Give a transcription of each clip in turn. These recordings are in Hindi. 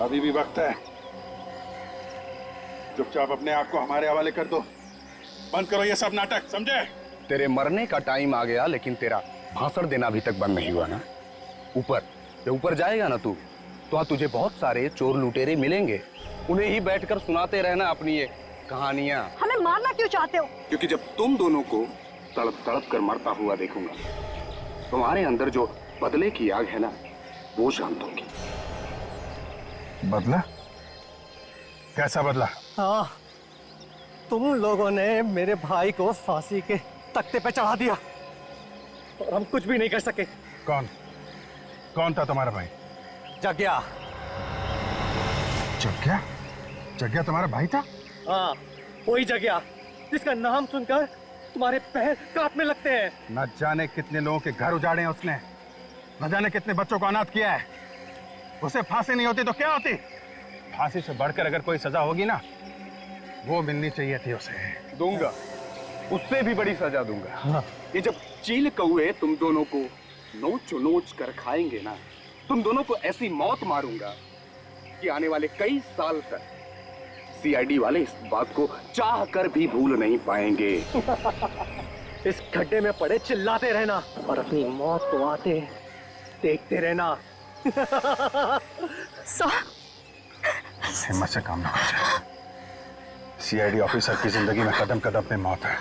अभी भी वक्त है। चुपचाप अपने आप को हमारे हवाले कर दो। बंद करो ये सब नाटक, समझे? तेरे मरने का टाइम आ गया, लेकिन तेरा भाषण देना अभी तक बंद नहीं हुआ ना। ऊपर जब ऊपर जाएगा ना तू, तो वहां तुझे बहुत सारे चोर लुटेरे मिलेंगे। उन्हें ही बैठकर सुनाते रहना अपनी ये कहानियां। हमें मारना क्यों चाहते हो? क्योंकि जब तुम दोनों को तड़प तड़प कर मरता हुआ देखूंगा, तुम्हारे अंदर जो बदले की आग है ना, वो शांत होगी। बदला? कैसा बदला? हाँ, तुम लोगों ने मेरे भाई को फांसी के तख्ते पे चढ़ा दिया और हम कुछ भी नहीं कर सके। कौन कौन था तुम्हारा भाई? जग्या। जग्या? जग्या तुम्हारा भाई था? हाँ, वही जग्या जिसका नाम सुनकर तुम्हारे पैर कांपने लगते हैं। न जाने कितने लोगों के घर उजाड़े हैं उसने, न जाने कितने बच्चों को अनाथ किया है। उसे फांसी नहीं होती तो क्या होती? फांसी से बढ़कर अगर कोई सजा होगी ना, वो मिलनी चाहिए थी उसे। दूंगा, उससे भी बड़ी सजा दूंगा। हाँ। ये जब चील कौए तुम दोनों को नोच नोच कर खाएंगे ना, तुम दोनों को ऐसी मौत मारूंगा कि आने वाले कई साल तक सीआईडी वाले इस बात को चाह कर भी भूल नहीं पाएंगे। इस गड्ढे में पड़े चिल्लाते रहना और अपनी मौत को आते देखते रहना। हिम्मत से काम ना कर। सीआईडी ऑफिसर की जिंदगी में कदम कदम पे मौत है।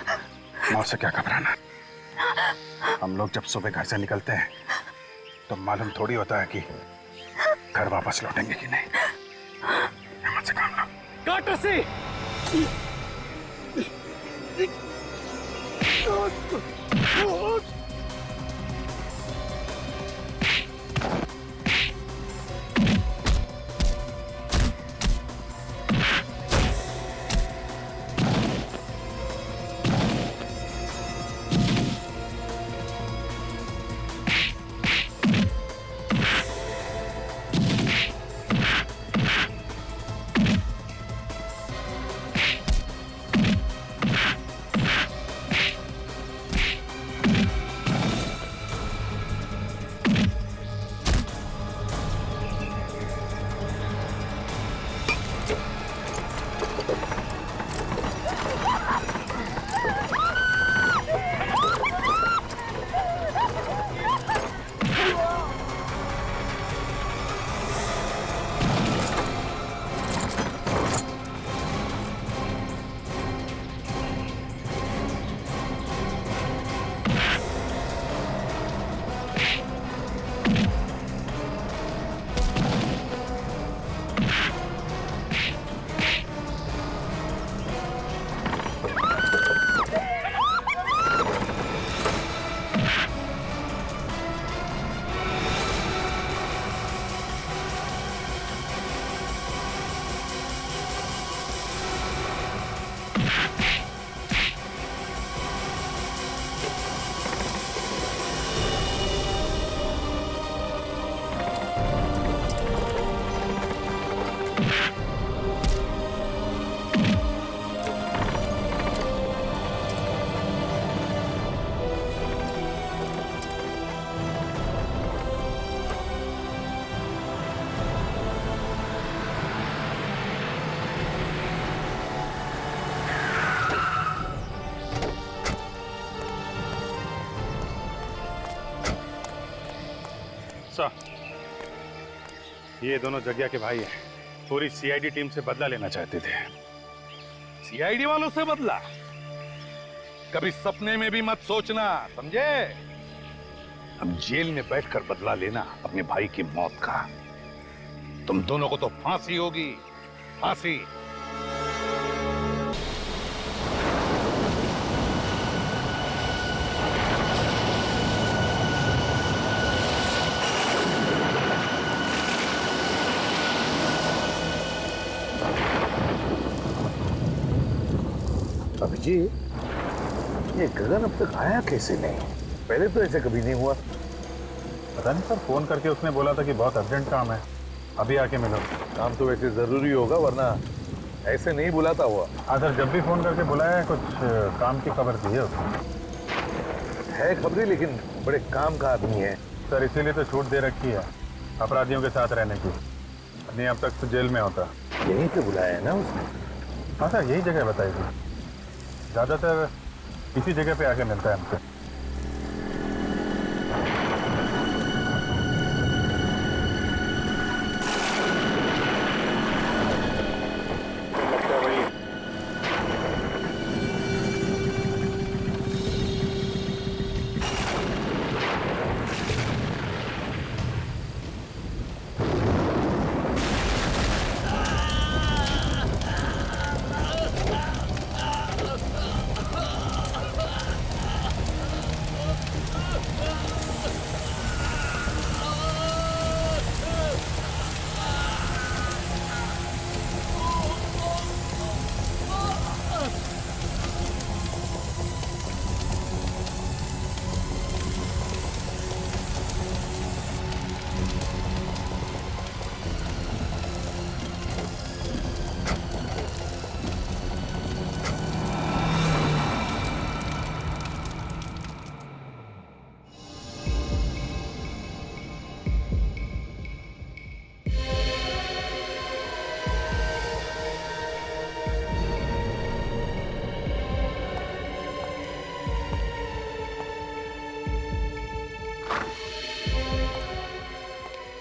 मौत से क्या घबराना। हम लोग जब सुबह घर से निकलते हैं तो मालूम थोड़ी होता है कि घर वापस लौटेंगे कि नहीं। हिम्मत से काम लो। काट रस्सी। ये दोनों जग्या के भाई हैं। पूरी सीआईडी टीम से बदला लेना चाहते थे। सीआईडी वालों से बदला? कभी सपने में भी मत सोचना, समझे? अब जेल में बैठकर बदला लेना अपने भाई की मौत का। तुम दोनों को तो फांसी होगी, फांसी। अभिजीत, ये गगन अब तक आया कैसे नहीं? पहले तो ऐसे कभी नहीं हुआ। पता नहीं सर, फोन करके उसने बोला था कि बहुत अर्जेंट काम है, अभी आके मिलो। काम तो वैसे जरूरी होगा, वरना ऐसे नहीं बुलाता हुआ। हाँ सर, जब भी फोन करके बुलाया है, कुछ काम की खबर दी है उसने। है खबरी, लेकिन बड़े काम का आदमी है सर, इसीलिए तो छूट दे रखी है अपराधियों के साथ रहने की। नहीं, अब तक तो जेल में होता। यहीं पे बुलाया है ना उसने? हाँ सर, यही जगह बताई थी। ज़्यादातर इसी जगह पे आके मिलता है हमसे।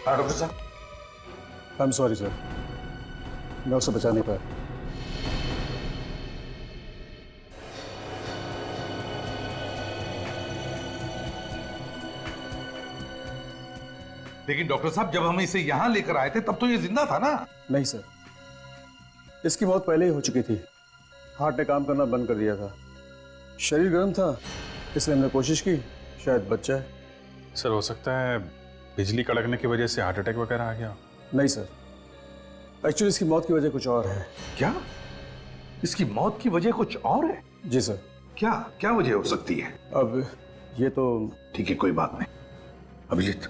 हाँ डॉक्टर साहब। आई एम सॉरी सर, मैं उसे बचा नहीं पाया। लेकिन डॉक्टर साहब, जब हम इसे यहां लेकर आए थे तब तो ये जिंदा था ना? नहीं सर, इसकी मौत पहले ही हो चुकी थी। हार्ट ने काम करना बंद कर दिया था। शरीर गर्म था, इसलिए हमने कोशिश की, शायद बच जाए। सर, हो सकता है बिजली कड़कने की वजह से हार्ट अटैक वगैरह आ गया। नहीं सर, एक्चुअली इसकी मौत की वजह कुछ और है। क्या? इसकी मौत की वजह कुछ और है? जी सर। क्या क्या वजह हो सकती है? अब ये तो ठीक है, कोई बात नहीं। अभिजीत,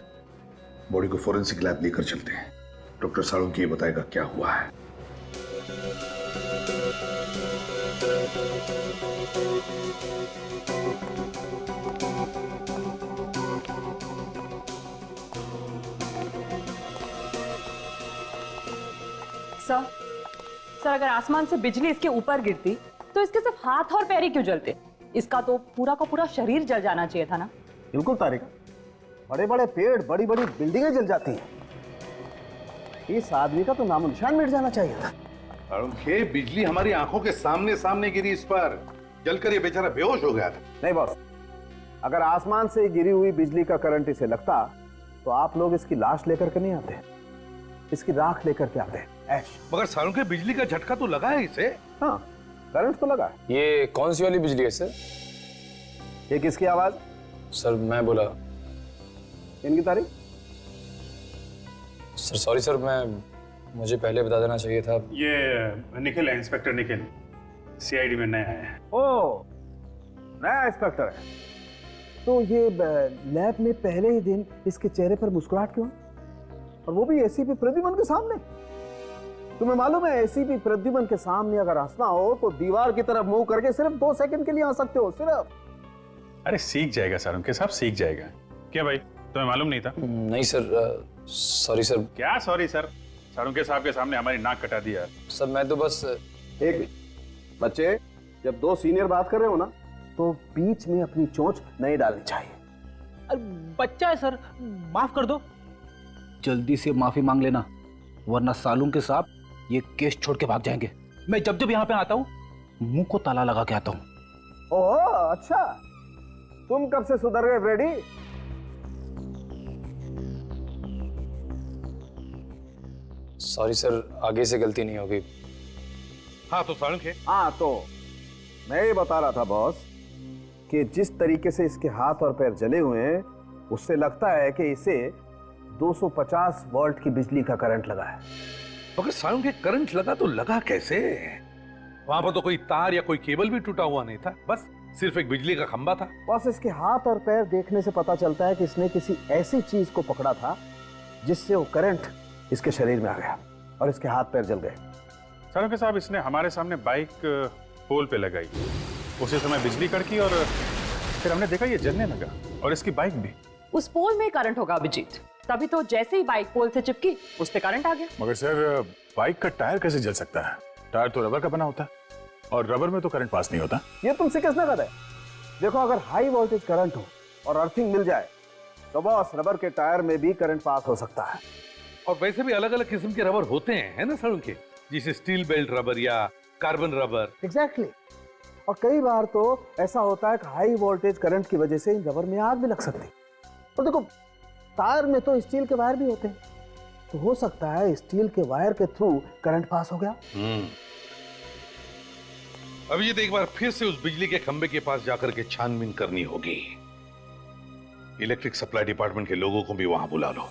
बॉडी को फोरेंसिक लैब लेकर चलते हैं। डॉक्टर साळुंखे ये बताएगा क्या हुआ है। सर, अगर आसमान से बिजली इसके ऊपर गिरती तो इसके सिर्फ हाथ और पैर ही क्यों जलते? इसका तो पूरा का पूरा शरीर जल जाना चाहिए था ना। बिल्कुल तारिका, बड़े बड़े पेड़, बड़ी बड़ी बिल्डिंगें जल जाती हैं। इस आदमी का तो नामो निशान मिट जाना चाहिए था। साळुंखे, बिजली हमारी आंखों के सामने सामने गिरी इस पर, जलकर ये बेचारा बेहोश हो गया था। नहीं बॉस, अगर आसमान से गिरी हुई बिजली का करंट इसे लगता तो आप लोग इसकी लाश लेकर के नहीं आते, इसकी राख लेकर के आते। ऐश। मगर साळुंखे, बिजली का झटका तो लगा है इसे। हाँ, करंट तो लगा। ये कौन सी वाली बिजली है सर? ये किसकी आवाज? सर मैं बोला। इनकी तारीख? सर सॉरी सर, मुझे पहले बता देना चाहिए था। ये निखिल है, इंस्पेक्टर निखिल, सीआईडी में नया है। ओ, नया इंस्पेक्टर है। तो ये लैब में पहले ही दिन इसके चेहरे पर मुस्कुराहट क्यों, और वो भी एसीपी प्रद्युमन के सामने? तुम्हें मालूम है एसीपी प्रद्युमन के सामने अगर हंसना हो तो दीवार की तरफ मुंह करके सिर्फ 2 सेकंड के लिए हंस सकते हो, सिर्फ। अरे सीख जाएगा साळुंखे साहब, सीख जाएगा। क्या भाई, तुम्हें मालूम नहीं था? नहीं सर, सॉरी सर। क्या सॉरी सर? साळुंखे साहब के सामने हमारी नाक कटा दिया। सर मैं तो बस एक बच्चे, जब 2 सीनियर बात कर रहे हो ना तो बीच में अपनी चोंच नहीं डालनी चाहिए। बच्चा है सर, माफ कर दो। जल्दी से माफी मांग लेना, वरना साळुंखे साहब ये केस छोड़ के भाग जाएंगे। मैं जब जब यहाँ पे आता हूँ मुंह को ताला लगा के आता हूँ। ओह अच्छा, तुम कब से सुधर गए फ्रेडी? सॉरी सर, आगे से गलती नहीं होगी। हाँ तो साळुंखे, हाँ तो मैं ये बता रहा था बॉस कि जिस तरीके से इसके हाथ और पैर जले हुए हैं उससे लगता है कि इसे 250 वोल्ट की बिजली का करंट लगा है। मगर साळुंखे, करंट लगा तो लगा कैसे? वहां पर तो कोई तार या कोई केबल भी टूटा हुआ नहीं था, बस सिर्फ एक बिजली का खंबा था। बॉस, इसके हाथ और पैर देखने से पता चलता है कि इसने किसी ऐसी चीज को पकड़ा था जिससे वो करंट इसके शरीर में आ गया और इसके हाथ पैर जल गए। साळुंखे साहब, इसने हमारे सामने बाइक पोल पे लगाई, उसी समय बिजली कड़की और फिर हमने देखा ये जलने लगा, और इसकी बाइक भी। उस पोल में करंट होगा अभिजीत। तभी तो जैसे ही बाइक पोल से चिपकी उस पे करंट आ गया। मगर सर बाइक का टायर कैसे जल सकता है? टायर तो रबर का बना होता है और रबर में तो करंट पास नहीं होता। ये तुमसे किसने कहा है? देखो, अगर हाई वोल्टेज करंट हो और अर्थिंग मिल जाए तो बॉस रबर के टायर में भी करंट पास हो सकता है। और वैसे भी अलग अलग किस्म के रबर होते हैं, है ना सड़ों के, जैसे स्टील बेल्ट रबर या कार्बन रबर। एग्जैक्टली। और कई बार तो ऐसा होता है कि हाई वोल्टेज करंट की वजह से इन रबर में आग भी लग सकती है। और देखो, टायर में तो स्टील के वायर भी होते हैं, तो हो सकता है स्टील के वायर के थ्रू करंट पास हो गया। अभिजीत, एक बार फिर से उस बिजली के खंभे के पास जाकर के छानबीन करनी होगी। इलेक्ट्रिक सप्लाई डिपार्टमेंट के लोगों को भी वहां बुला लो।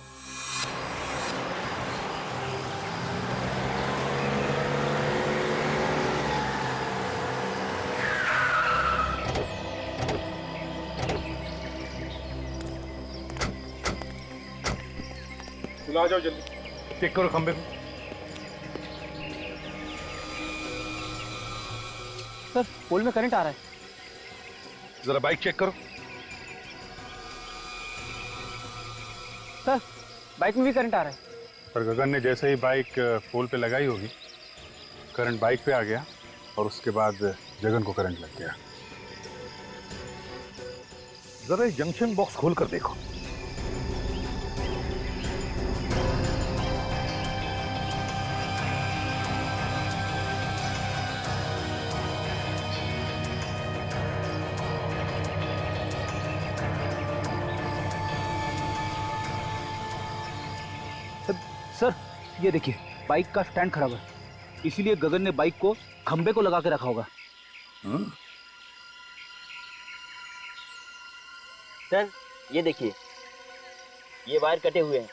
आ जाओ जल्दी। चेक करो खंबे को। सर पोल में करंट आ रहा है। जरा बाइक चेक करो। सर बाइक में भी करंट आ रहा है। पर गगन ने जैसे ही बाइक पोल पे लगाई होगी, करंट बाइक पे आ गया और उसके बाद जगन को करंट लग गया। जरा जंक्शन बॉक्स खोल कर देखो। सर ये देखिए, बाइक का स्टैंड खराब है, इसीलिए गगन ने बाइक को खंबे को लगा के रखा होगा। सर ये देखिए, ये वायर कटे हुए हैं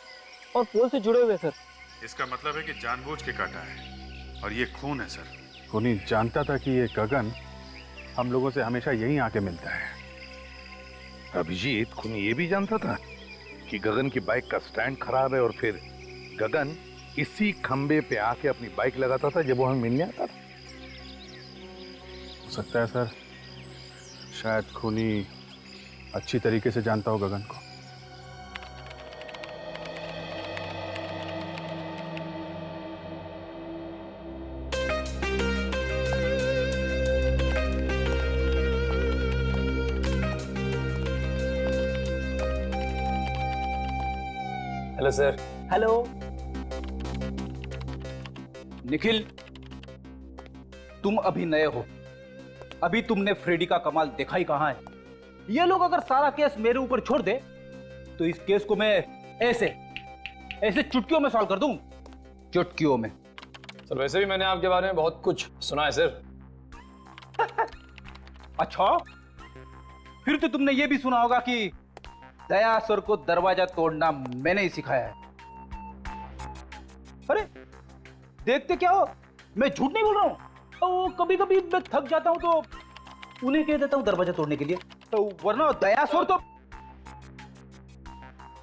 और पोल से जुड़े हुए हैं सर। इसका मतलब है कि जानबूझ के काटा है और ये खून है सर। खूनी जानता था कि ये गगन हम लोगों से हमेशा यहीं आके मिलता है। अभिजीत, खूनी ये भी जानता था कि गगन की बाइक का स्टैंड खराब है और फिर गगन इसी खंबे पे आके अपनी बाइक लगाता था जब वो हमें मिलने आता था। हो सकता है सर, शायद खूनी अच्छी तरीके से जानता हो गगन को। Hello sir. हेलो निखिल, तुम अभी नए हो, अभी तुमने फ्रेडी का कमाल देखा ही कहां है। ये लोग अगर सारा केस मेरे ऊपर छोड़ दे तो इस केस को मैं ऐसे ऐसे चुटकियों में सॉल्व कर दूं, चुटकियों में। सर वैसे भी मैंने आपके बारे में बहुत कुछ सुना है सर। अच्छा, फिर तो तुमने ये भी सुना होगा कि दयासुर को दरवाजा तोड़ना मैंने ही सिखाया है। अरे देखते क्या हो, मैं झूठ नहीं बोल रहा हूं। कभी कभी मैं थक जाता हूं तो उन्हें कह देता हूं दरवाजा तोड़ने के लिए, तो वरना दयासुर तो।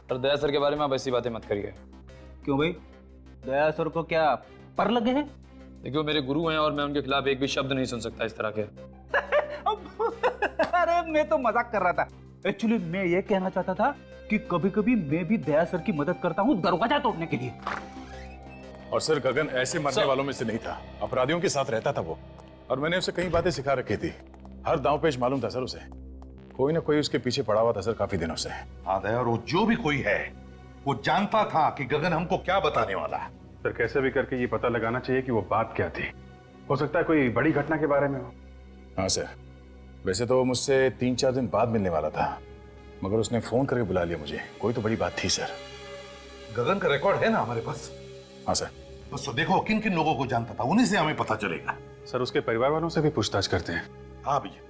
सर दया सर के बारे में आप ऐसी बातें मत करिए। क्यों भाई, दयासुर को क्या पर लगे हैं? देखिए वो मेरे गुरु हैं और मैं उनके खिलाफ एक भी शब्द नहीं सुन सकता इस तरह के। अरे मैं तो मजाक कर रहा था। एक्चुअली मैं ये कहना चाहता था कि कभी कभी मैं भी दया सर की मदद करता हूँ दरवाजा तोड़ने के लिए। और सर गगन ऐसे मरने वालों में से नहीं था, अपराधियों के साथ रहता था वो, और मैंने उसे कई बातें सिखा रखी थी। हर दांव पेच मालूम था सर उसे, कोई ना कोई उसके पीछे पड़ा हुआ था सर काफी दिनों से। हाँ दया, और वो जो भी कोई है वो जानता था कि गगन हमको क्या बताने वाला है। सर कैसे भी करके ये पता लगाना चाहिए कि वो बात क्या थी। हो सकता है कोई बड़ी घटना के बारे में हो। हाँ सर, वैसे तो मुझसे 3-4 दिन बाद मिलने वाला था, मगर उसने फोन करके बुला लिया मुझे। कोई तो बड़ी बात थी सर। गगन का रिकॉर्ड है ना हमारे पास? हाँ सर। बस तो देखो किन किन लोगों को जानता था, उन्हीं से हमें पता चलेगा। सर उसके परिवार वालों से भी पूछताछ करते हैं। हाँ भैया,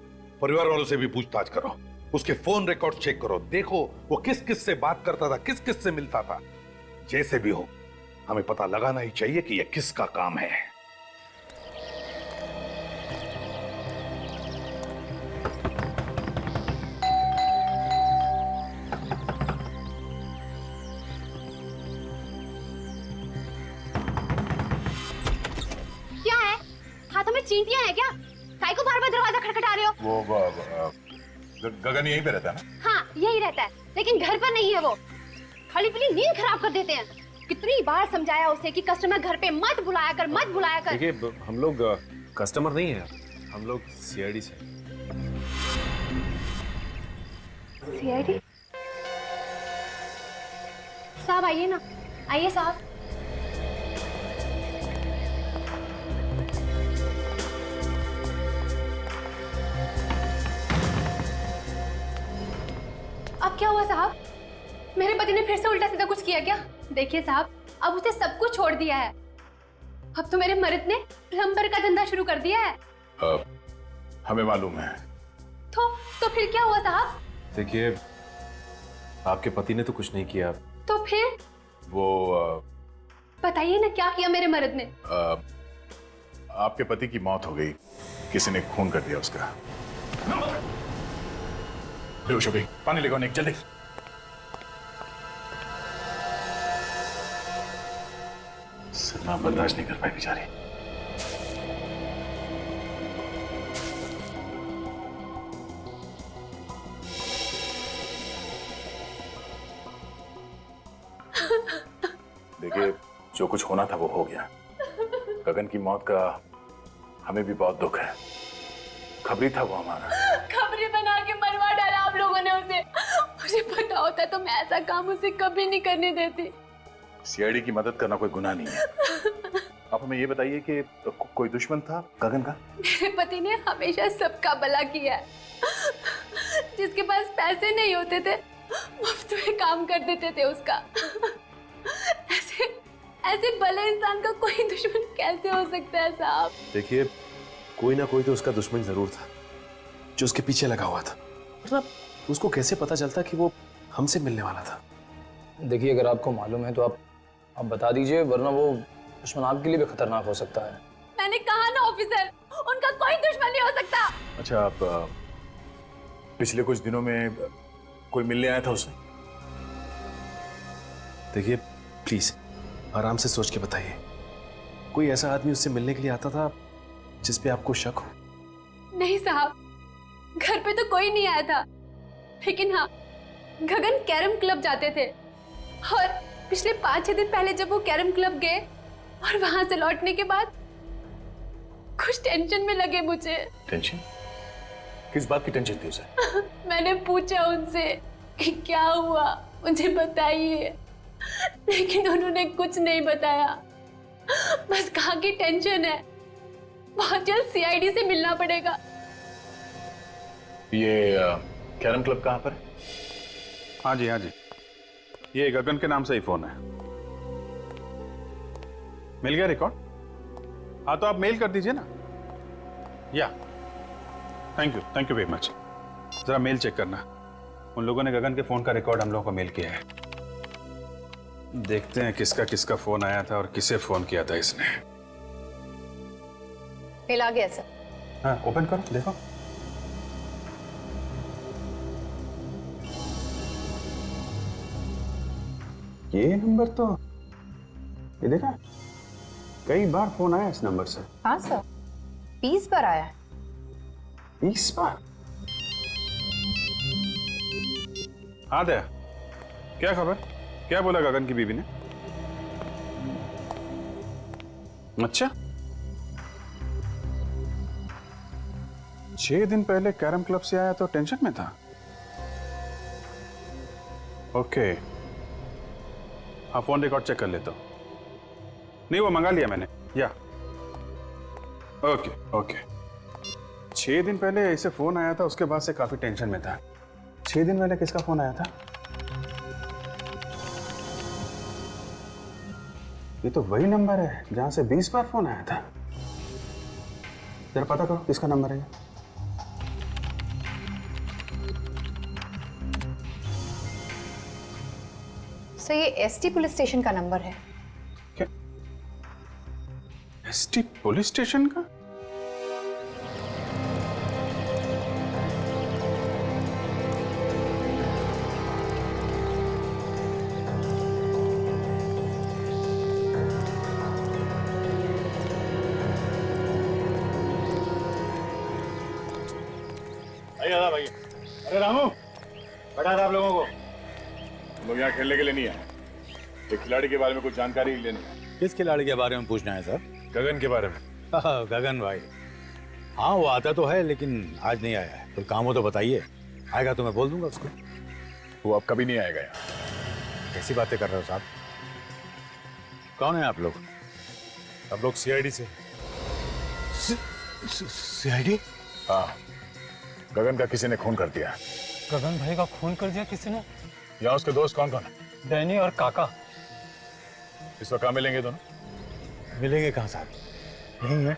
परिवार वालों से भी पूछताछ करो, उसके फोन रिकॉर्ड चेक करो, देखो वो किस किस से बात करता था, किस किस से मिलता था। जैसे भी हो हमें पता लगाना ही चाहिए कि यह किसका काम है। क्या है? हाथों में चींटियां हैं क्या? काय को बार-बार दरवाजा खटखटा रहे हो? वो गगन यहीं पे रहता है ना? हाँ, यही रहता है, लेकिन घर पर नहीं है वो। खाली पीली नींद खराब कर देते हैं। कितनी बार समझाया उसे कि कस्टमर घर पे मत बुलाया कर, मत बुलाया कर। देखिए हम लोग कस्टमर नहीं है, हम लोग सीआईडी से। सीआईडी? साहब आइए ना, आइए साहब। अब क्या हुआ साहब? मेरे पति ने फिर से उल्टा सीधा कुछ किया क्या? देखिए साहब, अब उसे सब कुछ छोड़ दिया है। अब तो मेरे मर्द ने प्लम्बर का धंधा शुरू कर दिया है। हमें मालूम है। तो फिर क्या हुआ साहब? देखिए आपके पति ने तो कुछ नहीं किया। तो फिर? वो बताइए ना, क्या किया मेरे मर्द ने? आपके पति की मौत हो गई, किसी ने खून कर दिया उसका। बेहोश हो गई, पानी लेकर निक जल्दी। सदमा बर्दाश्त नहीं कर पाई बेचारी। देखिए जो कुछ होना था वो हो गया। गगन की मौत का हमें भी बहुत दुख है। खबरी था वो हमारा। खबरी बना के मरवा डाला आप लोगों ने उसे। मुझे पता होता तो मैं ऐसा काम उसे कभी नहीं करने देती। सीआईडी की मदद करना कोई गुनाह नहीं है। आप हमें ये बताइए कि कोई दुश्मन था गगन का? मेरे पति ने हमेशा सबका भला किया है। जिसके पास पैसे नहीं होते थे मुफ्त में काम कर देते थे उसका। ऐसे भले इंसान का कोई दुश्मन कैसे हो सकता है साहब? देखिए कोई ना कोई तो उसका दुश्मन जरूर था जो उसके पीछे लगा हुआ था। मतलब उसको कैसे पता चलता कि वो हमसे मिलने वाला था? देखिए अगर आपको मालूम है तो आप बता दीजिए, वरना वो दुश्मन आपके लिए भी खतरनाक हो सकता है। मैंने कहा ना ऑफिसर, उनका कोई दुश्मन नहीं हो सकता। अच्छा, आप पिछले कुछ दिनों में कोई मिलने आया था उसे? देखिए प्लीज आराम से सोच के बताइए, कोई ऐसा आदमी उससे मिलने के लिए आता था जिस पे आपको शक हो? नहीं साहब, घर पे तो कोई नहीं आया था, लेकिन हाँ गगन कैरम क्लब जाते थे और पिछले 5-6 दिन पहले जब वो कैरम क्लब गए और वहां से लौटने के बाद कुछ टेंशन में लगे मुझे। टेंशन? किस बात की टेंशन थी उसे? मैंने पूछा उनसे कि क्या हुआ, मुझे बताइए, लेकिन उन्होंने कुछ नहीं बताया। बस कहा कि टेंशन है, बहुत जल्द सीआईडी से मिलना पड़ेगा। ये कैरम क्लब कहाँ पर है? हाँ जी हाँ जी, ये गगन के नाम से ही फोन है। मिल गया रिकॉर्ड? हाँ तो आप मेल कर दीजिए ना। या थैंक यू वेरी मच। जरा मेल चेक करना, उन लोगों ने गगन के फोन का रिकॉर्ड हम लोगों को मेल किया है। देखते हैं किसका किसका फोन आया था और किसे फोन किया था इसने। मेल आ गया सर। हाँ ओपन करो देखो। ये नंबर तो, ये देखा, कई बार फोन आया इस नंबर से। हाँ सर, 20 बार आया है। 20 बार? हाँ दया, क्या खबर? क्या बोला गगन की बीवी ने? अच्छा, 6 दिन पहले कैरम क्लब से आया तो टेंशन में था। ओके, हाँ फोन रिकॉर्ड चेक कर लेता हूं। नहीं वो मंगा लिया मैंने। या ओके ओके। 6 दिन पहले ऐसे फोन आया था, उसके बाद से काफी टेंशन में था। 6 दिन पहले किसका फोन आया था? ये तो वही नंबर है जहां से 20 बार फोन आया था। जरा पता करो किसका नंबर है। सर ये एसटी पुलिस स्टेशन का नंबर है। क्या एसटी पुलिस स्टेशन का? भाई अरे रामू बैठा था आप लोगों को। लोग यहाँ खेलने के लिए नहीं आए, एक खिलाड़ी के बारे में कुछ जानकारी लेनी है। किस खिलाड़ी के बारे में पूछना है सर? गगन के बारे में। गगन भाई, हाँ वो आता तो है लेकिन आज नहीं आया है। कोई काम हो तो बताइए, आएगा तो मैं बोल दूंगा उसको। वो अब कभी नहीं आएगा यहाँ। कैसी बातें कर रहे हो साहब? कौन है आप लोग? हम लोग सीआईडी से। सीआईडी? हाँ, गगन का किसी ने खून कर दिया। गगन भाई का खून कर दिया किसी ने? यहाँ उसके दोस्त कौन कौन है? डैनी और काका। इस वक्त कहाँ मिलेंगे दोनों? मिलेंगे कहाँ साहब? यहीं है।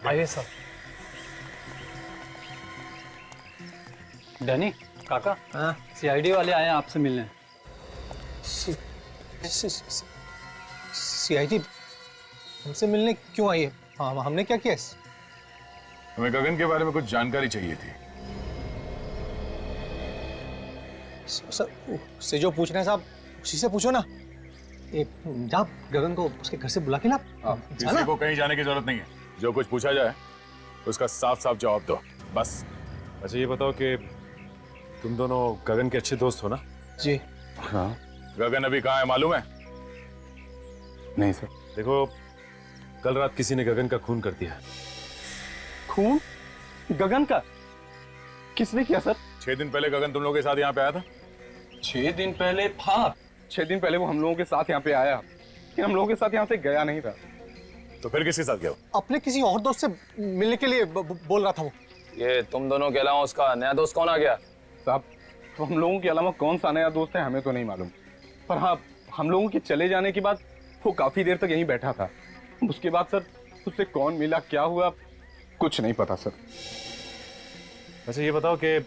आइए सर। डैनी, काका, सीआईडी वाले आए हैं आपसे मिलने। सीआईडी हमसे मिलने क्यों आई है? हाँ, हमने क्या किया? हमें गगन के बारे में कुछ जानकारी चाहिए थी। सर, उससे जो पूछ रहे हैं साहब, उसी से पूछो ना। जा गगन को उसके घर से बुला के ला। किसी को कहीं जाने की जरूरत नहीं है। जो कुछ पूछा जाए उसका साफ साफ जवाब दो, बस। अच्छा ये बताओ कि तुम दोनों गगन के अच्छे दोस्त हो ना? जी हाँ। गगन अभी कहाँ है मालूम है? नहीं सर। देखो, कल रात किसी ने गगन का खून कर दिया। खून? गगन का? किसने किया सर? 6 दिन पहले गगन तुम लोगों के साथ यहाँ पे आया था। 6 दिन पहले? हाँ, 6 दिन पहले वो हम लोगों के साथ यहाँ पे आया, लेकिन हम लोगों के साथ यहाँ से गया नहीं था। तो फिर किसके साथ गया? अपने किसी और दोस्त से मिलने के लिए बोल रहा था वो। ये तुम दोनों के अलावा उसका नया दोस्त कौन आ गया? साहब, तो हम लोगों के अलावा कौन सा नया दोस्त है हमें तो नहीं मालूम, पर हाँ, हम लोगों के चले जाने के बाद वो काफी देर तक यहीं बैठा था। उसके बाद सर उससे कौन मिला, क्या हुआ, कुछ नहीं पता सर। अच्छा ये बताओ कि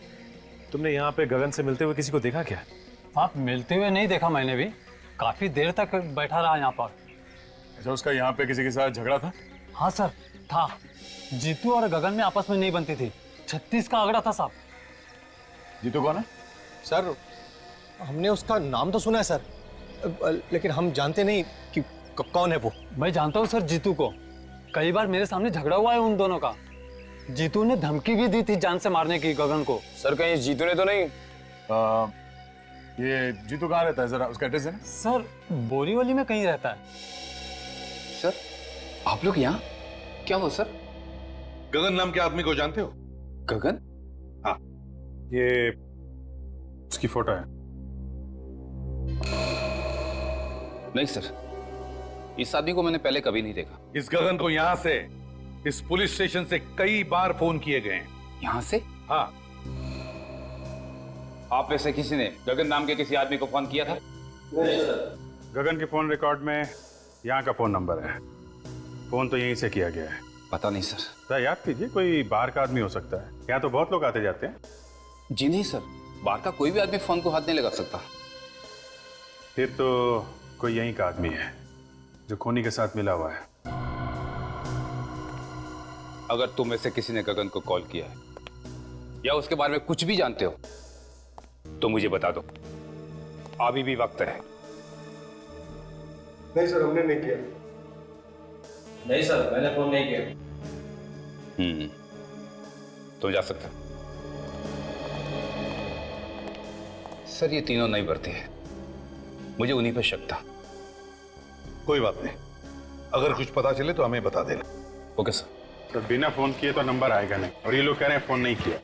तुमने यहाँ पे गगन से मिलते हुए किसी को देखा क्या? आप मिलते हुए नहीं देखा मैंने भी, काफी देर तक बैठा रहा यहाँ पर। अच्छा, उसका यहाँ पे किसी के साथ झगड़ा था? हाँ सर, था। जीतू और गगन में आपस में नहीं बनती थी, 36 का आंकड़ा था साहब। जीतू कौन है? सर, हमने उसका नाम तो सुना है सर, लेकिन हम जानते नहीं कि कौन है वो। मैं जानता हूँ सर जीतू को, कई बार मेरे सामने झगड़ा हुआ है उन दोनों का। जीतू ने धमकी भी दी थी जान से मारने की गगन को। सर कहीं जीतू ने तो नहीं? ये जीतू कहाँ रहता है, जरा उसका एड्रेस है ना? सर बोरीवली में कहीं रहता है। सर आप लोग यहाँ क्या हो सर? गगन नाम के आदमी को जानते हो? गगन? हाँ, ये उसकी फोटो है। नहीं सर, इस आदमी को मैंने पहले कभी नहीं देखा। इस गगन को यहाँ से, इस पुलिस स्टेशन से कई बार फोन किए गए हैं। यहाँ से? हाँ। आप में से किसी ने गगन नाम के किसी आदमी को फोन किया था? नहीं सर। गगन के फोन रिकॉर्ड में यहाँ का फोन नंबर है, फोन तो यहीं से किया गया है। पता नहीं सर। तो याद कीजिए, कोई बाहर का आदमी हो सकता है, यहाँ तो बहुत लोग आते जाते हैं। जी नहीं सर, बाहर का कोई भी आदमी फोन को हाथ नहीं लगा सकता। फिर तो कोई यहीं का आदमी है जो खूनी के साथ मिला हुआ है। अगर तुम में से किसी ने गगन को कॉल किया है या उसके बारे में कुछ भी जानते हो तो मुझे बता दो, अभी भी वक्त है। नहीं सर, हमने नहीं किया। नहीं सर, मैंने फोन नहीं किया। तुम जा सकते हो। सर ये तीनों नहीं बढ़ते हैं, मुझे उन्हीं पर शक था। कोई बात नहीं, अगर कुछ पता चले तो हमें बता देना। Okay sir. तो बिना फोन किए तो नंबर आएगा नहीं, और ये लोग कह रहे हैं फोन नहीं किया।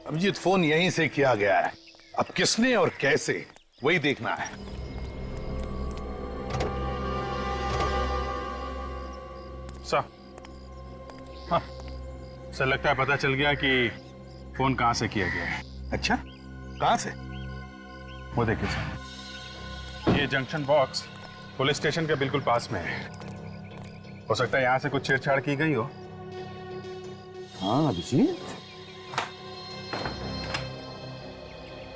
अभिजीत, फोन यहीं से किया गया है, अब किसने और कैसे वही देखना है। सर, हाँ सर, लगता है पता चल गया कि फोन कहां से किया गया है। अच्छा, कहां से? वो देखिए सर, ये जंक्शन बॉक्स पुलिस स्टेशन के बिल्कुल पास में है। हो सकता है यहां से कुछ छेड़छाड़ की गई हो। हाँ अभिजीत,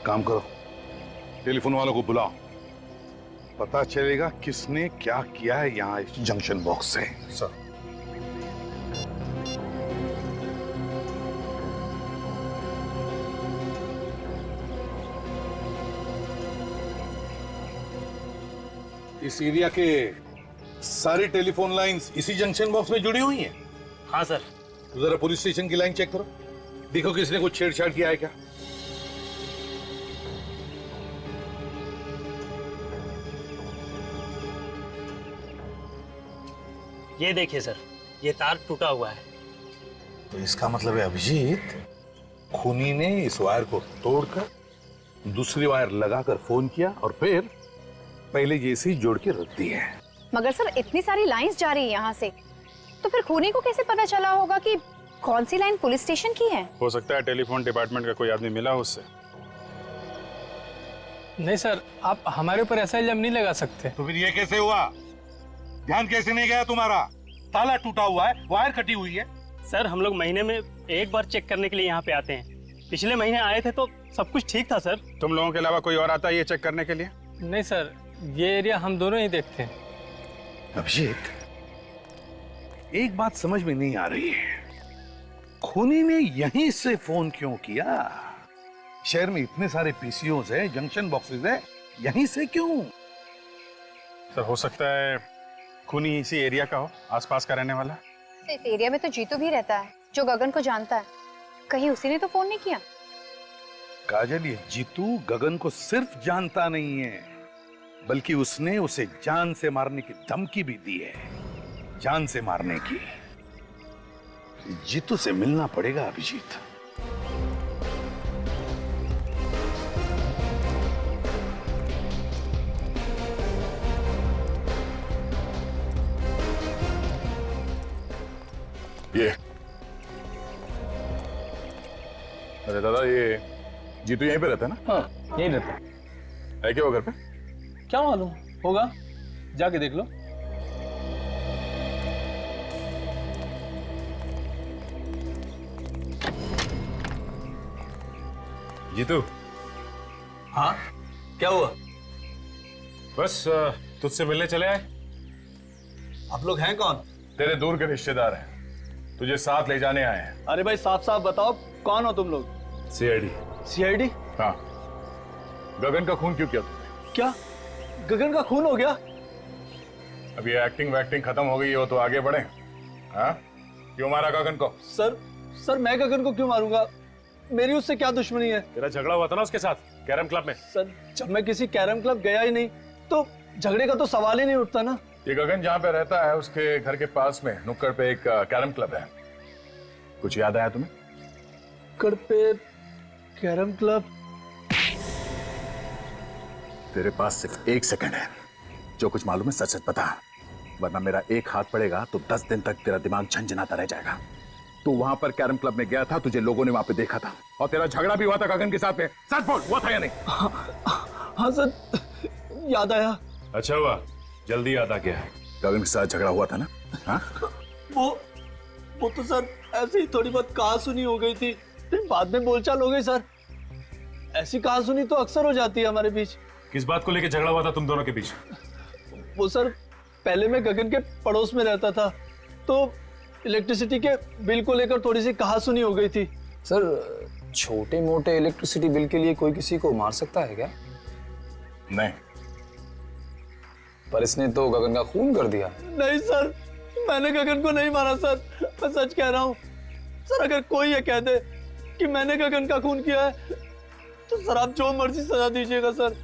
काम करो, टेलीफोन वालों को बुलाओ, पता चलेगा किसने क्या किया है यहाँ इस जंक्शन बॉक्स से। सर, इस एरिया के सारी टेलीफोन लाइंस इसी जंक्शन बॉक्स में जुड़ी हुई हैं। हाँ सर। तो जरा पुलिस स्टेशन की लाइन चेक करो, देखो किसने कुछ छेड़छाड़ किया है क्या। ये देखिए सर, ये तार टूटा हुआ है। तो इसका मतलब है अभिजीत खूनी ने इस वायर को तोड़कर दूसरी वायर लगाकर फोन किया और फिर पहले जैसी जोड़ के रख दी है। मगर सर इतनी सारी लाइंस जा रही है यहाँ से, तो फिर खूनी को कैसे पता चला होगा कि कौन सी लाइन पुलिस स्टेशन की है? हो सकता है टेलीफोन डिपार्टमेंट का कोई आदमी मिला हो उससे। नहीं सर, आप हमारे ऊपर ऐसा इल्जाम नहीं लगा सकते। तो फिर ये कैसे हुआ? ध्यान कैसे नहीं गया तुम्हारा? ताला टूटा हुआ है, वायर कटी हुई है। सर हम लोग महीने में एक बार चेक करने के लिए यहाँ पे आते हैं। पिछले महीने आए थे तो सब कुछ ठीक था सर। तुम लोगों के अलावा कोई और आता है ये चेक करने के लिए? नहीं सर, ये एरिया हम दोनों ही देखते हैं। अभिजीत, एक बात समझ में नहीं आ रही है, खूनी ने यहीं से फोन क्यों किया? शहर में इतने सारे पीसीओज है, जंक्शन बॉक्सेस है, यहीं से क्यों? सर हो सकता है खूनी इसी एरिया का हो, आसपास का रहने वाला। इस एरिया में तो जीतू भी रहता है जो गगन को जानता है, कहीं उसी ने तो फोन नहीं किया? काजल, ये जीतू गगन को सिर्फ जानता नहीं है, बल्कि उसने उसे जान से मारने की धमकी भी दी है। जान से मारने की। जीतू से मिलना पड़ेगा अभिजीत। ये अरे दादा, ये जीतू यहीं पे रहता है ना? हाँ, यहीं रहता है क्या वो घर पे? क्या मालूम होगा, जाके देख लो। जीतू। हाँ, क्या हुआ? बस तुझसे मिलने चले आए। आप लोग हैं कौन? तेरे दूर के रिश्तेदार हैं, तुझे साथ ले जाने आए हैं। अरे भाई साफ साफ बताओ, कौन हो तुम लोग? सीआईडी। सीआईडी? हाँ। गगन का खून क्यों किया तुमने? क्या गगन का खून हो गया? अब ये एक्टिंग वैक्टिंग खत्म हो गई हो तो आगे बढ़े। हाँ, क्यों मारा गगन को? सर मैं गगन को क्यों मारूंगा? मेरी उससे क्या दुश्मनी है? तेरा झगड़ा हुआ था ना उसके साथ कैरम क्लब में। सर जब मैं किसी कैरम क्लब गया ही नहीं तो झगड़े का तो सवाल ही नहीं उठता ना। ये गगन जहाँ पे रहता है उसके घर के पास में नुक्कड़ पे एक कैरम क्लब है। कुछ याद आया तुम्हें? नुक्कड़ पे कैरम क्लब? तेरे पास सिर्फ 1 सेकंड है, जो कुछ मालूम है सच सच बता, वरना मेरा एक हाथ पड़ेगा तो 10 दिन तक तेरा दिमाग झंझनाता रह जाएगा। तू वहां पर कैरम क्लब में गया था, तुझे लोगों ने वहां पे देखा था, और तेरा झगड़ा भी हुआ था गगन के साथ में। सच बोल, हुआ था या नहीं? हाँ सर, याद आया। अच्छा हुआ, जल्दी याद आ गया। गगन के साथ झगड़ा हुआ था ना? हाँ? वो तो सर ऐसे ही थोड़ी बहुत कहा सुनी हो गई थी, फिर बाद में बोलचाल हो गई सर। ऐसी कहा सुनी तो अक्सर हो जाती है हमारे बीच। किस बात को लेकर झगड़ा हुआ था तुम दोनों के बीच? वो सर, पहले मैं गगन के पड़ोस में रहता था, तो इलेक्ट्रिसिटी के बिल को लेकर थोड़ी सी कहा सुनी हो गई थी। सर छोटे मोटे इलेक्ट्रिसिटी बिल के लिए कोई किसी को मार सकता है क्या? नहीं। पर इसने तो गगन का खून कर दिया। नहीं सर, मैंने गगन को नहीं मारा सर, मैं सच कह रहा हूँ सर। अगर कोई ये कह दे कि मैंने गगन का खून किया है तो सर आप जो मर्जी सजा दीजिएगा सर।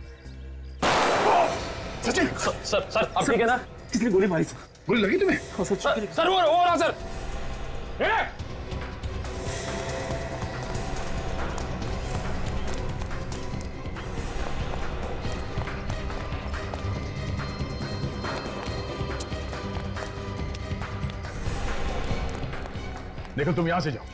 सचिन, सर आप ठीक है ना? किसने गोली मारी? गोली लगी तुम्हें? सर वो रहा सर। देखो तुम यहां से जाओ।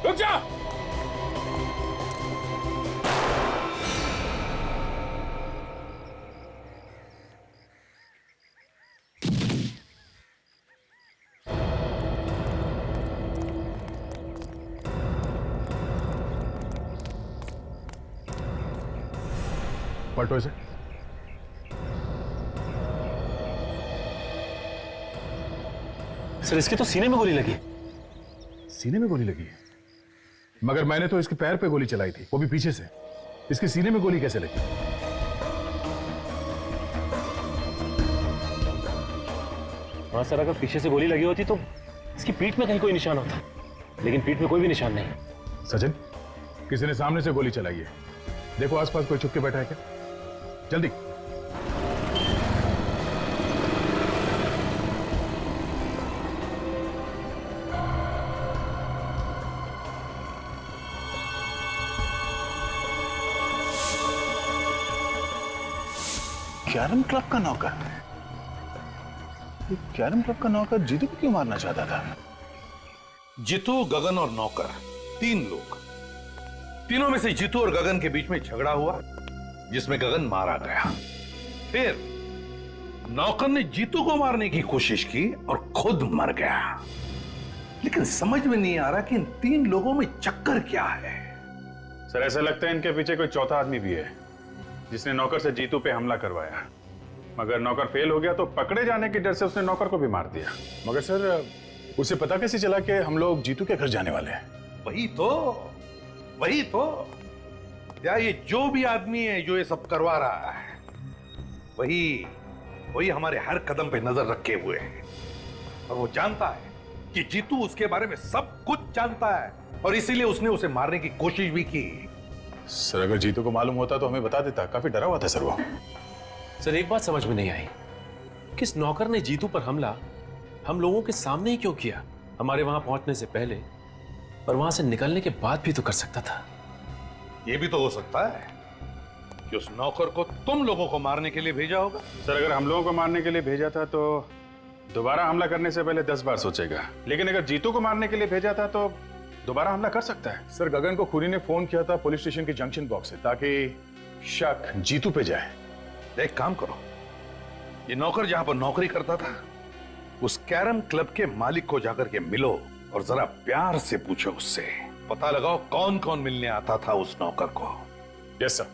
रुक जा। पलटो इसे। सर इसके तो सीने में गोली लगी। सीने में गोली लगी है? मगर मैंने तो इसके पैर पे गोली चलाई थी, वो भी पीछे से। इसके सीने में गोली कैसे लगी? हाँ सर, अगर पीछे से गोली लगी होती तो इसकी पीठ में कहीं कोई निशान होता, लेकिन पीठ में कोई भी निशान नहीं। सचिन, किसी ने सामने से गोली चलाई है। देखो आसपास कोई छुप के बैठा है क्या? जल्दी। कैरम क्लब का नौकर? कैरम क्लब का नौकर जीतू को क्यों मारना चाहता था? जीतू, गगन और नौकर, 3 लोग। तीनों में से जीतू और गगन के बीच में झगड़ा हुआ, जिसमें गगन मारा गया। फिर नौकर ने जीतू को मारने की कोशिश की और खुद मर गया। लेकिन समझ में नहीं आ रहा कि इन 3 लोगों में चक्कर क्या है। सर ऐसा लगता है इनके पीछे कोई चौथा आदमी भी है, जिसने नौकर से जीतू पे हमला करवाया। मगर नौकर फेल हो गया तो पकड़े जाने के डर से उसने नौकर को भी मार दिया। मगर सर उसे पता कैसे चला कि हम लोग जीतू के घर जाने वाले हैं? वही तो या ये जो भी आदमी है जो ये सब करवा रहा है, वही हमारे हर कदम पे नजर रखे हुए है। और वो जानता है कि जीतू उसके बारे में सब कुछ जानता है, और इसीलिए उसने उसे मारने की कोशिश भी की। सर अगर जीतू को मालूम होता तो हमें बता देता। काफी डरा हुआ था सर वो। सर एक बात समझ में नहीं आई, किस नौकर ने जीतू पर हमला हम लोगों के सामने ही क्यों किया? हमारे वहां पहुंचने से पहले और वहां से निकलने के बाद भी तो कर सकता था। ये भी तो हो सकता है कि उस नौकर को तुम लोगों को मारने के लिए भेजा होगा। सर अगर हम लोगों को मारने के लिए भेजा था तो दोबारा हमला करने से पहले 10 बार सोचेगा। लेकिन अगर जीतू को मारने के लिए भेजा था तो दोबारा हमला कर सकता है। सर गगन को खूनी ने फोन किया था पुलिस स्टेशन के जंक्शन बॉक्स से, ताकि शक जीतू पे जाए। एक काम करो, ये नौकर जहां पर नौकरी करता था उस कैरम क्लब के मालिक को जाकर के मिलो और जरा प्यार से पूछो उससे, पता लगाओ कौन कौन मिलने आता था उस नौकर को। Yes sir.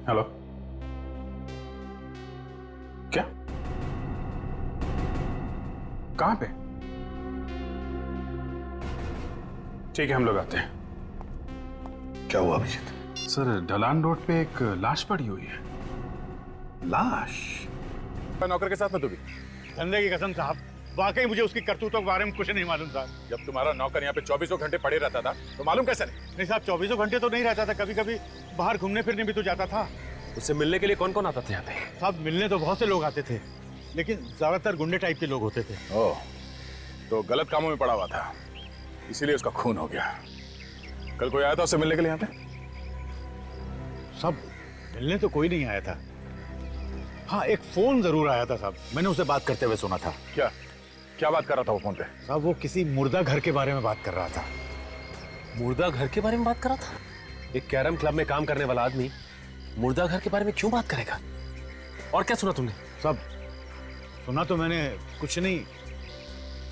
हेलो, क्या? कहां पे? ठीक है हम लोग आते हैं। क्या हुआ अभिजीत? सर ढलान रोड पे एक लाश पड़ी हुई है। लाश? नौकर के साथ में तो भी? धंधे की कसम साहब, वाकई मुझे उसकी करतूतों के बारे में कुछ नहीं मालूम साहब। जब तुम्हारा नौकर यहाँ पे 24 घंटे पड़े रहता था तो मालूम कैसे नहीं? नहीं साहब, 24 घंटे तो नहीं रहता था, कभी कभी बाहर घूमने फिरने भी तो जाता था। उससे मिलने के लिए कौन कौन आता था यहाँ पे? साहब मिलने तो बहुत से लोग आते थे, लेकिन ज्यादातर गुंडे टाइप के लोग होते थे। ओह, तो गलत कामों में पड़ा हुआ था, इसीलिए उसका खून हो गया। कल कोई आया था उससे मिलने के लिए यहाँ पे? सब मिलने तो कोई नहीं आया था। हाँ, एक फोन जरूर आया था साहब, मैंने उसे बात करते हुए सुना था। क्या क्या बात कर रहा था वो फोन पे? साहब वो किसी मुर्दा घर के बारे में बात कर रहा था। मुर्दा घर के बारे में बात कर रहा था? एक कैरम क्लब में काम करने वाला आदमी मुर्दा घर के बारे में क्यों बात करेगा? और क्या सुना तुमने? सब सुना तो मैंने कुछ नहीं।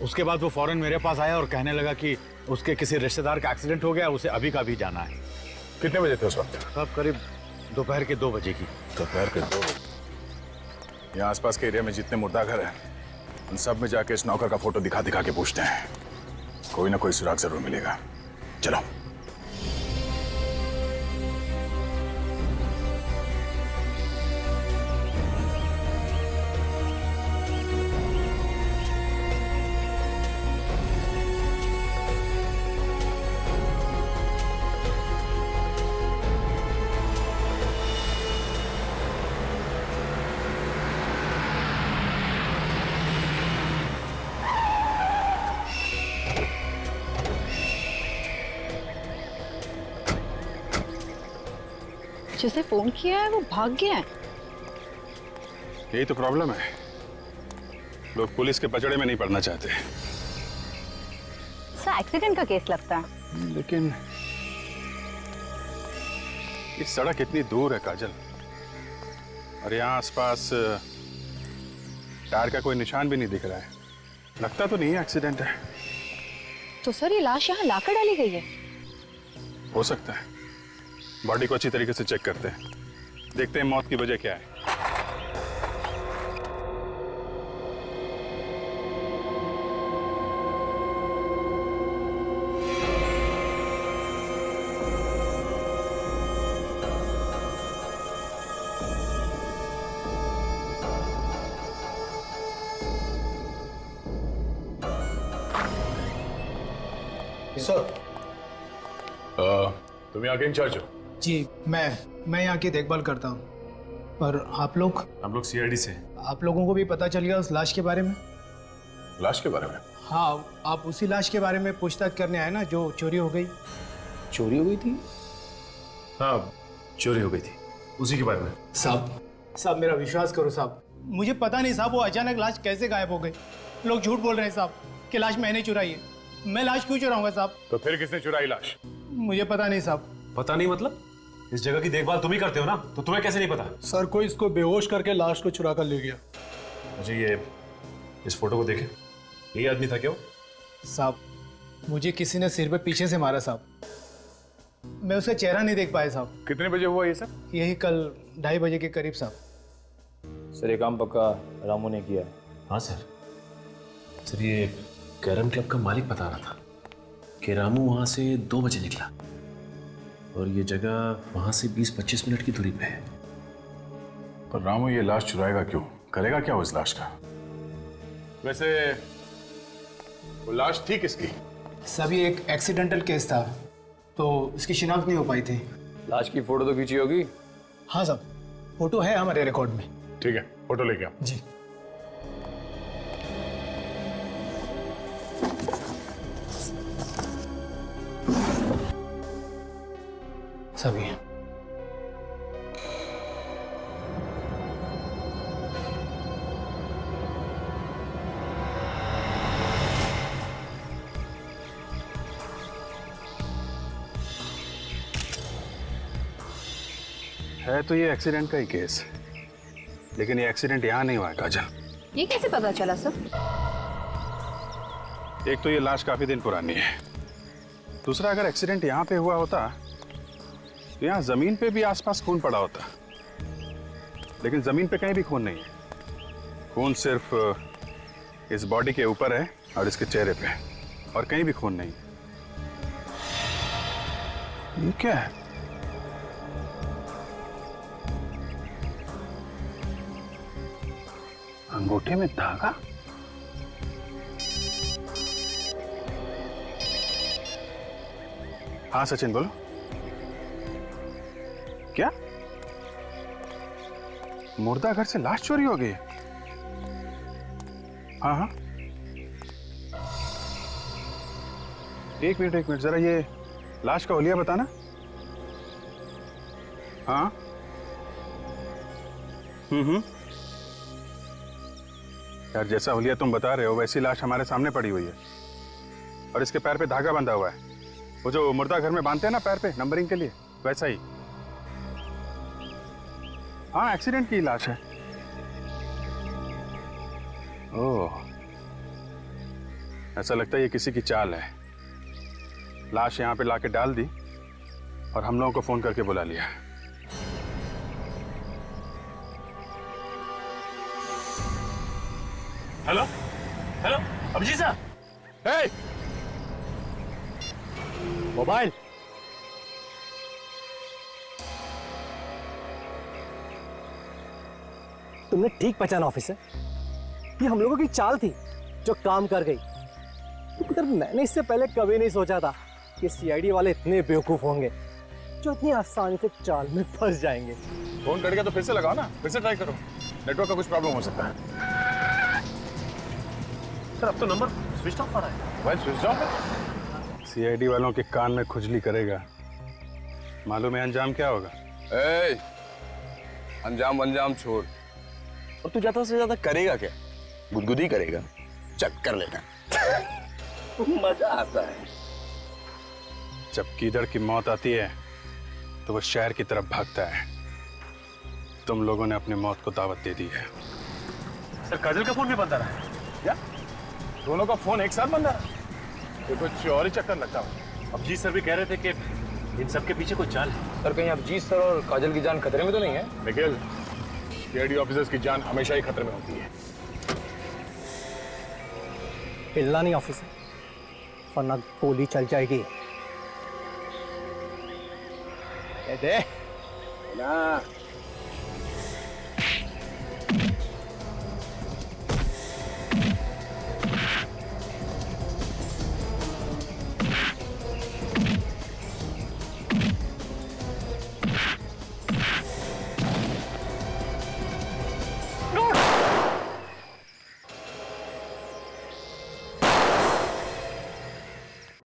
उसके बाद वो फौरन मेरे पास आया और कहने लगा कि उसके किसी रिश्तेदार का एक्सीडेंट हो गया, उसे अभी का भी जाना है। कितने बजे थे उस वक्त? साहब करीब दोपहर के 2 बजे की। दोपहर के 2 बजे? यहाँ आसपास के एरिया में जितने मुर्दा घर हैं उन सब में जाके इस नौकर का फोटो दिखा दिखा के पूछते हैं, कोई ना कोई सुराग जरूर मिलेगा। चलो। जिसने फोन किया है वो भाग गया है। यही तो प्रॉब्लम है, लोग पुलिस के पचड़े में नहीं पड़ना चाहते। सर एक्सीडेंट का केस लगता है। लेकिन ये सड़क इतनी दूर है काजल, और यहाँ आसपास टायर का कोई निशान भी नहीं दिख रहा है। लगता तो नहीं है एक्सीडेंट है। तो सर ये लाश यहाँ लाकर डाली गई है? हो सकता है। बॉडी को अच्छी तरीके से चेक करते हैं, देखते हैं मौत की वजह क्या है। सर तुम यहाँ के इंचार्ज हो? जी मैं यहाँ की देखभाल करता हूँ। पर आप लोग? हम लोग सीआईडी से। आप लोगों को भी पता चल गया उस लाश के बारे में? लाश के बारे में? हाँ, आप उसी लाश के बारे में पूछताछ करने आए ना जो चोरी हो गई। चोरी हो गई थी? हाँ, चोरी हो गई थी, उसी के बारे में। साहब मेरा विश्वास करो साहब, मुझे पता नहीं साहब वो अचानक लाश कैसे गायब हो गई। लोग झूठ बोल रहे हैं साहब कि लाश मैंने चुराई है। मैं लाश क्यों चुराऊंगा साहब? तो फिर किसने चुराई लाश? मुझे पता नहीं साहब। पता नहीं मतलब? इस जगह की देखभाल तुम ही करते हो ना, तो तुम्हें कैसे नहीं पता? सर कोई इसको बेहोश करके लाश को चुरा कर ले गया। मुझे ये इस फोटो को देखे, यही आदमी था क्या वो? साहब मुझे किसी ने सिर पे पीछे से मारा साहब, मैं उसका चेहरा नहीं देख पाया साहब। कितने बजे हुआ ये सब? यही कल 2:30 बजे के करीब साहब। सर ये काम पक्का रामू ने किया है? हाँ सर। सर ये कैरम क्लब का मालिक बता रहा था कि रामू वहाँ से 2 बजे निकला और ये जगह वहाँ से 20-25 मिनट की दूरी पे है। पर रामू ये लाश चुराएगा क्यों? करेगा क्या उस लाश का? वैसे वो लाश थी किसकी? सब ये एक एक्सीडेंटल केस था तो इसकी शिनाख्त नहीं हो पाई थी। लाश की फोटो तो खींची होगी? हाँ साहब, फोटो है हमारे रिकॉर्ड में। ठीक है, फोटो लेके आओ। जी। सभी है तो ये एक्सीडेंट का ही केस, लेकिन ये एक्सीडेंट यहाँ नहीं हुआ है काजल। ये कैसे पता चला सर? एक तो ये लाश काफी दिन पुरानी है, दूसरा अगर एक्सीडेंट यहाँ पे हुआ होता तो यहाँ जमीन पे भी आसपास खून पड़ा होता, लेकिन जमीन पे कहीं भी खून नहीं है। खून सिर्फ इस बॉडी के ऊपर है और इसके चेहरे पे, और कहीं भी खून नहीं। ये क्या है? अंगूठे में धागा? हाँ सचिन बोलो। क्या मुर्दा घर से लाश चोरी हो गई? हाँ हाँ, एक मिनट जरा ये लाश का हुलिया बताना। हाँ यार, जैसा हुलिया तुम बता रहे हो वैसी लाश हमारे सामने पड़ी हुई है और इसके पैर पे धागा बंधा हुआ है, वो जो मुर्दा घर में बांधते हैं ना पैर पे नंबरिंग के लिए, वैसा ही। हाँ, एक्सीडेंट की लाश है। ओह, ऐसा लगता है ये किसी की चाल है। लाश यहाँ पे लाके डाल दी और हम लोगों को फोन करके बुला लिया। हेलो हेलो, अभिजीत साहब। हे! मोबाइल। तुमने ठीक पहचाना ऑफिसर, ये हम लोगों की चाल थी जो काम कर गई। मगर मैंने इससे पहले कभी नहीं सोचा था कि सीआईडी वाले इतने बेवकूफ होंगे जो इतनी आसानी से चाल में फंस जाएंगे। फोन कट गया तो फिर से लगाओ ना, फिर से ट्राई करो, नेटवर्क का कुछ प्रॉब्लम हो सकता है। सर अब तो नंबर स्विच ऑफ आ रहा है। मोबाइल स्विच ऑफ है? सीआईडी वालों के कान में खुजली करेगा, मालूम है अंजाम क्या होगा? ए, अंजाम छोड़, और तू ज्यादा से ज्यादा करेगा क्या? गुदगुदी करेगा, चक्कर लेगा। मजा आता है। जब कीदड़ की मौत आती है तो वो शहर की तरफ भागता है। तुम लोगों ने अपनी मौत को दावत दे दी है। सर काजल का फोन भी बंद आ रहा है। क्या दोनों का फोन एक साथ बंद आ रहा है? ये कुछ और ही चक्कर लगता है। अब जी सर भी कह रहे थे कि इन सब के पीछे कोई चाल है। सर कहीं अभिजीत सर और काजल की जान खतरे में तो नहीं है? निखिल, सीआईडी ऑफिसर्स की जान हमेशा ही खतरे में होती है। हिलना नहीं ऑफिसर, वरना गोली चल जाएगी। ना